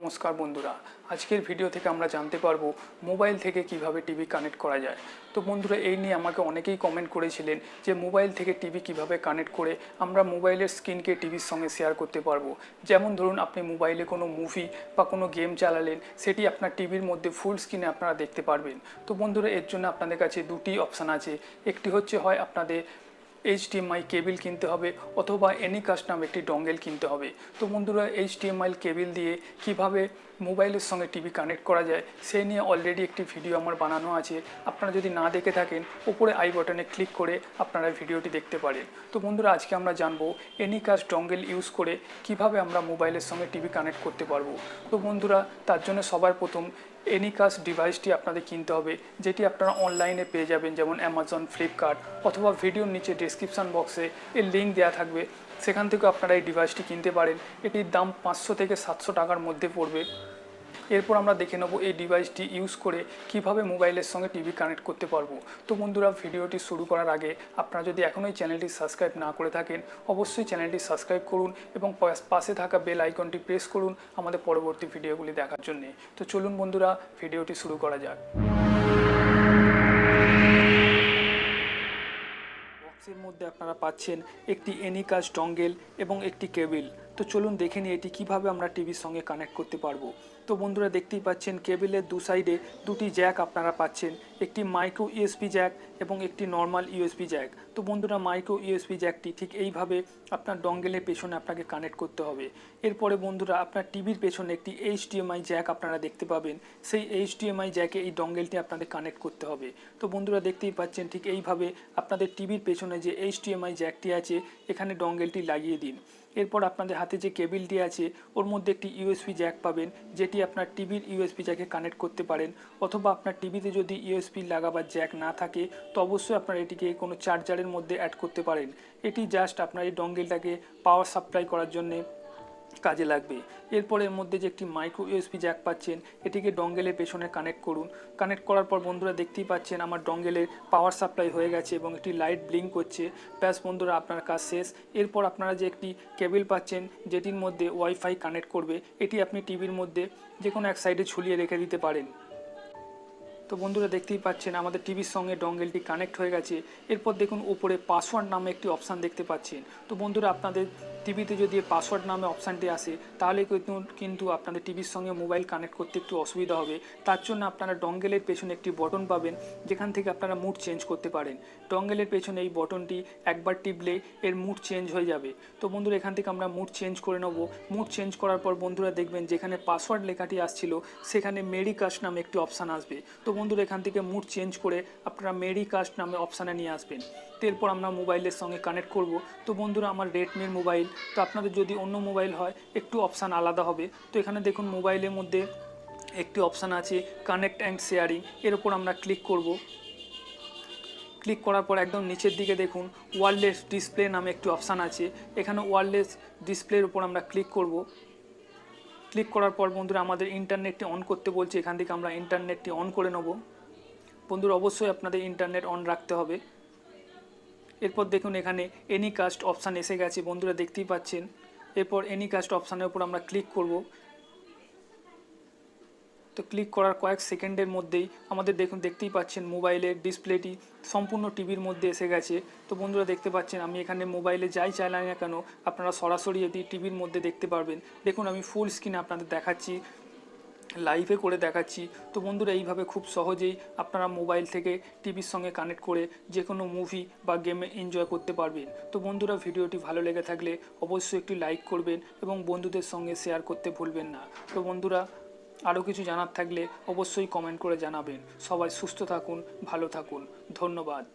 নমস্কার বন্ধুরা, আজকের ভিডিও থেকে আমরা জানতে পারবো মোবাইল থেকে কিভাবে টিভি কানেক্ট করা যায়। তো বন্ধুরা, এই নিয়ে আমাকে অনেকেই কমেন্ট করেছিলেন যে মোবাইল থেকে টিভি কিভাবে কানেক্ট করে আমরা মোবাইলের স্ক্রিনকে টিভির সঙ্গে শেয়ার করতে পারবো। যেমন ধরুন, আপনি মোবাইলে কোনো মুভি বা কোনো গেম চালালেন, সেটি আপনার টিভির মধ্যে ফুল স্ক্রিনে আপনারা দেখতে পারবেন। তো বন্ধুরা, এর জন্য আপনাদের কাছে দুটি অপশান আছে। একটি হচ্ছে হয় আপনাদের HDMI কেবিল কিনতে হবে অথবা এনিকাস্ট নামে একটি ডঙ্গেল কিনতে হবে। তো বন্ধুরা, HDMI কেবিল দিয়ে কিভাবে মোবাইলের সঙ্গে টিভি কানেক্ট করা যায় সেই নিয়ে অলরেডি একটি ভিডিও আমার বানানো আছে। আপনারা যদি না দেখে থাকেন, উপরে আই বাটনে ক্লিক করে আপনারা ভিডিওটি দেখতে পারেন। তো বন্ধুরা, আজকে আমরা জানবো এনিকাস্ট ডঙ্গেল ইউজ করে কিভাবে আমরা মোবাইলের সঙ্গে টিভি কানেক্ট করতে পারবো। তো বন্ধুরা, তার জন্য সবার প্রথম এনিকাস্ট ডিভাইসটি আপনাদের কিনতে হবে, যেটি আপনারা অনলাইনে পেয়ে যাবেন, যেমন অ্যামাজন, ফ্লিপকার্ট অথবা ভিডিওর নিচে ডেসক্রিপশান বক্সে এর লিঙ্ক দেওয়া থাকবে। সেখান থেকে আপনারা এই ডিভাইসটি কিনতে পারেন। এটির দাম 500 থেকে 700 টাকার মধ্যে পড়বে। এরপর আমরা দেখে নেব এই ডিভাইসটি ইউজ করে কিভাবে মোবাইলের সঙ্গে টিভি কানেক্ট করতে পারবো। তো বন্ধুরা, ভিডিওটি শুরু করার আগে আপনারা যদি এখনও এই চ্যানেলটি সাবস্ক্রাইব না করে থাকেন, অবশ্যই চ্যানেলটি সাবস্ক্রাইব করুন এবং পাশে থাকা বেল আইকনটি প্রেস করুন আমাদের পরবর্তী ভিডিওগুলি দেখার জন্য। তো চলুন বন্ধুরা, ভিডিওটি শুরু করা যাক। বক্সের মধ্যে আপনারা পাচ্ছেন একটি এনিকাস্ট ডঙ্গেল এবং একটি কেবিল। তো চলুন দেখে নিই এটি কিভাবে আমরা টিভির সঙ্গে কানেক্ট করতে পারবো। তো বন্ধুরা, দেখতেই পাচ্ছেন কেবিলের দু সাইডে দুটি জ্যাক আপনারা পাচ্ছেন, একটি মাইক্রো ইউএসবি জ্যাক এবং একটি নর্মাল ইউএসবি জ্যাক। তো বন্ধুরা, মাইক্রো ইউএসবি জ্যাকটি ঠিক এইভাবে আপনার ডঙ্গেলের পেছনে আপনাকে কানেক্ট করতে হবে। এরপরে বন্ধুরা, আপনার টিভির পেছনে একটি HDMI জ্যাক আপনারা দেখতে পাবেন। সেই HDMI জ্যাকে এই ডঙ্গেলটি আপনাদের কানেক্ট করতে হবে। তো বন্ধুরা, দেখতেই পাচ্ছেন ঠিক এইভাবে আপনাদের টিভির পেছনে যে HDMI জ্যাকটি আছে এখানে ডঙ্গেলটি লাগিয়ে দিন। এরপর আপনাদের হাতে যে কেবিলটি আছে ওর মধ্যে একটি ইউএসবি জ্যাক পাবেন, যেটি আপনার টিভির ইউএসবি জ্যাকে কানেক্ট করতে পারেন। অথবা আপনার টিভিতে যদি ইউএসবি লাগাবার জ্যাক না থাকে তো অবশ্যই আপনারা এটিকে কোনো চার্জারের মধ্যে অ্যাড করতে পারেন। এটি জাস্ট আপনার এই ডঙ্গেলটাকে পাওয়ার সাপ্লাই করার জন্যে কাজে লাগবে। এরপরে এর মধ্যে যে একটি মাইক্রো ইউএসবি জ্যাক পাচ্ছেন, এটিকে ডঙ্গেলের পেছনে কানেক্ট করুন। কানেক্ট করার পর বন্ধুরা, দেখতেই পাচ্ছেন আমার ডঙ্গেলের পাওয়ার সাপ্লাই হয়ে গেছে এবং একটি লাইট ব্লিঙ্ক করছে। ব্যাস বন্ধুরা, আপনার কাজ শেষ। এরপর আপনারা যে একটি কেবিল পাচ্ছেন যেটির মধ্যে ওয়াইফাই কানেক্ট করবে, এটি আপনি টিভির মধ্যে যে কোনো এক সাইডে ঝুলিয়ে রেখে দিতে পারেন। তো বন্ধুরা, দেখতেই পাচ্ছেন আমাদের টিভির সঙ্গে ডঙ্গেলটি কানেক্ট হয়ে গেছে। এরপর দেখুন উপরে পাসওয়ার্ড নামে একটি অপশান দেখতে পাচ্ছেন। তো বন্ধুরা, আপনাদের টিভিতে যদি পাসওয়ার্ড নামে অপশানটি আসে তাহলে কিন্তু আপনাদের টিভির সঙ্গে মোবাইল কানেক্ট করতে একটু অসুবিধা হবে। তার জন্য আপনারা ডঙ্গেলের পেছনে একটি বটন পাবেন, যেখান থেকে আপনারা মুড চেঞ্জ করতে পারেন। ডঙ্গেলের পেছনে এই বটনটি একবার টিপলে এর মুড চেঞ্জ হয়ে যাবে। তো বন্ধুরা, এখান থেকে আমরা মুড চেঞ্জ করে নেব। মুড চেঞ্জ করার পর বন্ধুরা দেখবেন যেখানে পাসওয়ার্ড লেখাটি আসছিল সেখানে মেডিকাস্ট নামে একটি অপশান আসবে। তো বন্ধুরা, এখান থেকে মুড চেঞ্জ করে আপনারা মেডিকাস্ট নামে অপশানে নিয়ে আসবেন। এরপর আমরা মোবাইলের সঙ্গে কানেক্ট করব। তো বন্ধুরা, আমার রেডমির মোবাইল, তো আপনাদের যদি অন্য মোবাইল হয় একটু অপশান আলাদা হবে। তো এখানে দেখুন মোবাইলের মধ্যে একটি অপশান আছে কানেক্ট অ্যান্ড শেয়ারিং, এর উপর আমরা ক্লিক করব। ক্লিক করার পর একদম নিচের দিকে দেখুন ওয়্যারলেস ডিসপ্লে নামে একটি অপশান আছে। এখানে ওয়্যারলেস ডিসপ্লের উপর আমরা ক্লিক করব। ক্লিক করার পর বন্ধুরা, আমাদের ইন্টারনেটটি অন করতে বলছে, এখান থেকে আমরা ইন্টারনেটটি অন করে নেব। বন্ধুরা, অবশ্যই আপনাদের ইন্টারনেট অন রাখতে হবে। এরপর দেখুন এখানে এনিকাস্ট অপশান এসে গেছে, বন্ধুরা দেখতেই পাচ্ছেন। এরপর এনিকাস্ট অপশানের উপর আমরা ক্লিক করব। তো ক্লিক করার কয়েক সেকেন্ডের মধ্যেই আমাদের দেখতেই পাচ্ছেন মোবাইলের ডিসপ্লেটি সম্পূর্ণ টিভির মধ্যে এসে গেছে। তো বন্ধুরা, দেখতে পাচ্ছেন আমি এখানে মোবাইলে যাই চালাই না কেন আপনারা সরাসরি এটি টিভির মধ্যে দেখতে পারবেন। দেখুন আমি ফুল স্ক্রিনে আপনাদের দেখাচ্ছি, লাইভে করে দেখাচ্ছি। তো বন্ধুরা, এইভাবে খুব সহজেই আপনারা মোবাইল থেকে টিভির সঙ্গে কানেক্ট করে যে কোনো মুভি বা গেমে এনজয় করতে পারবেন। তো বন্ধুরা, ভিডিওটি ভালো লেগে থাকলে অবশ্যই একটি লাইক করবেন এবং বন্ধুদের সঙ্গে শেয়ার করতে ভুলবেন না। তো বন্ধুরা, আরও কিছু জানার থাকলে অবশ্যই কমেন্ট করে জানাবেন। সবাই সুস্থ থাকুন, ভালো থাকুন, ধন্যবাদ।